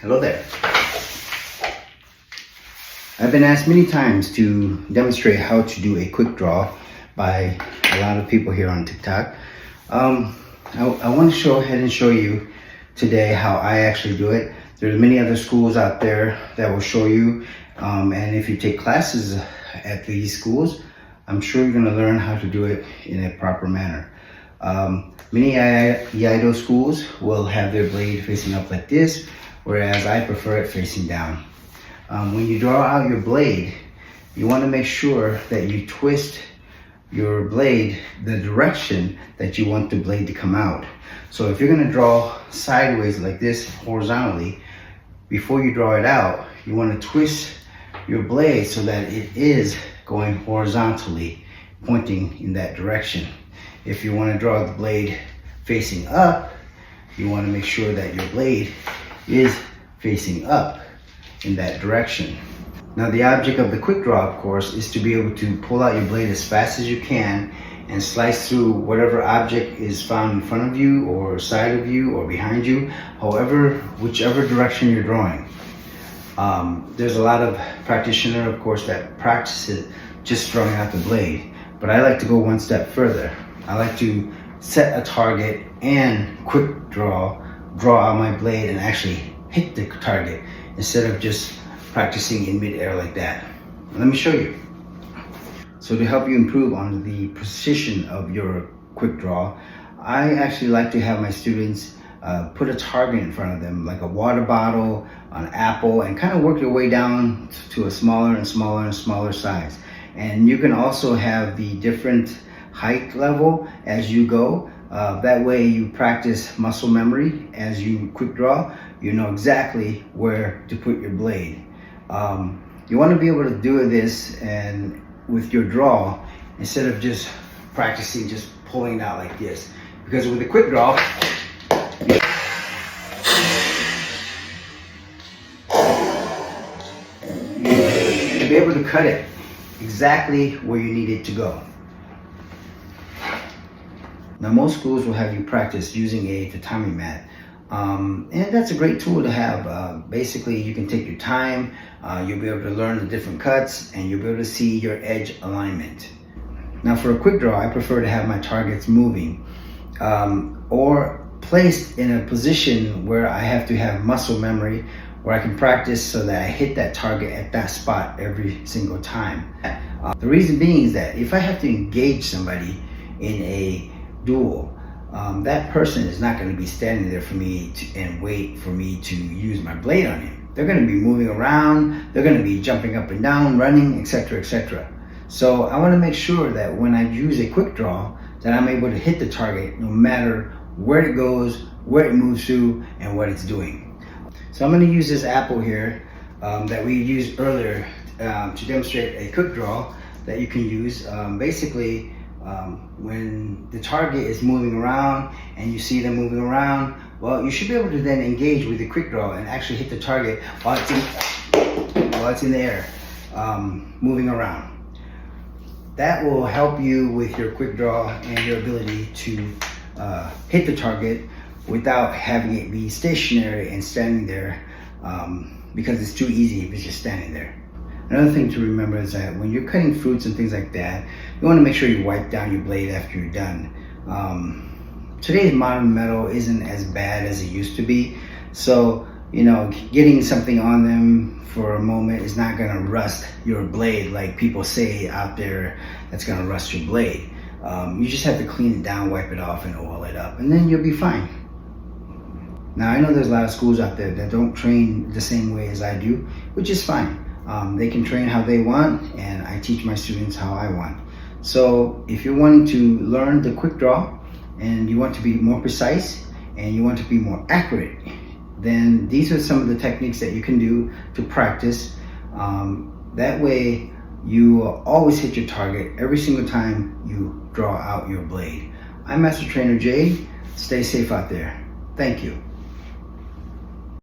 Hello there. I've been asked many times to demonstrate how to do a quick draw by a lot of people here on TikTok. I want to go ahead and show you today how I actually do it. There's many other schools out there that will show you, and if you take classes at these schools, I'm sure you're going to learn how to do it in a proper manner. Many Iaido schools will have their blade facing up like this, whereas I prefer it facing down. When you draw out your blade, you want to make sure that you twist your blade the direction that you want the blade to come out. So if you're going to draw sideways like this horizontally, before you draw it out, you want to twist your blade so that it is going horizontally, pointing in that direction. If you want to draw the blade facing up, you want to make sure that your blade is facing up in that direction. Now the object of the quick draw, of course, is to be able to pull out your blade as fast as you can and slice through whatever object is found in front of you or side of you or behind you, whichever direction you're drawing. There's a lot of practitioner, of course, that practices just throwing out the blade, but I like to go one step further. I like to set a target and quick draw out my blade and actually hit the target instead of just practicing in midair like that. Let me show you. So to help you improve on the precision of your quick draw, I actually like to have my students put a target in front of them, like a water bottle, an apple, and kind of work your way down to a smaller and smaller and smaller size. And you can also have the different height level as you go. That way you practice muscle memory as you quick draw. You know exactly where to put your blade. You want to be able to do this and with your draw instead of just practicing just pulling it out like this. Because with a quick draw, you'll be able to cut it exactly where you need it to go. Now most schools will have you practice using a tatami mat. And that's a great tool to have. Basically, you can take your time, you'll be able to learn the different cuts, and you'll be able to see your edge alignment. Now for a quick draw, I prefer to have my targets moving or placed in a position where I have to have muscle memory, where I can practice so that I hit that target at that spot every single time. The reason being is that if I have to engage somebody in a duel, that person is not going to be standing there for me and wait for me to use my blade on him. They're going to be moving around, they're going to be jumping up and down, running, etc., etc. So I want to make sure that when I use a quick draw, that I'm able to hit the target no matter where it goes, where it moves to, and what it's doing. So I'm going to use this apple here that we used earlier to demonstrate a quick draw that you can use. Basically, when the target is moving around and you see them moving around, well, you should be able to then engage with the quick draw and actually hit the target while it's in the air, moving around. That will help you with your quick draw and your ability to hit the target without having it be stationary and standing there, because it's too easy if it's just standing there. Another thing to remember is that when you're cutting fruits and things like that, you want to make sure you wipe down your blade after you're done. Today's modern metal isn't as bad as it used to be, so getting something on them for a moment is not going to rust your blade like people say out there that's going to rust your blade. You just have to clean it down, wipe it off, and oil it up, and then you'll be fine. Now I know there's a lot of schools out there that don't train the same way as I do, which is fine. They can train how they want, and I teach my students how I want. So if you're wanting to learn the quick draw and you want to be more precise and you want to be more accurate, then these are some of the techniques that you can do to practice. That way you will always hit your target every single time you draw out your blade. I'm Master Trainer Jay. Stay safe out there. Thank you.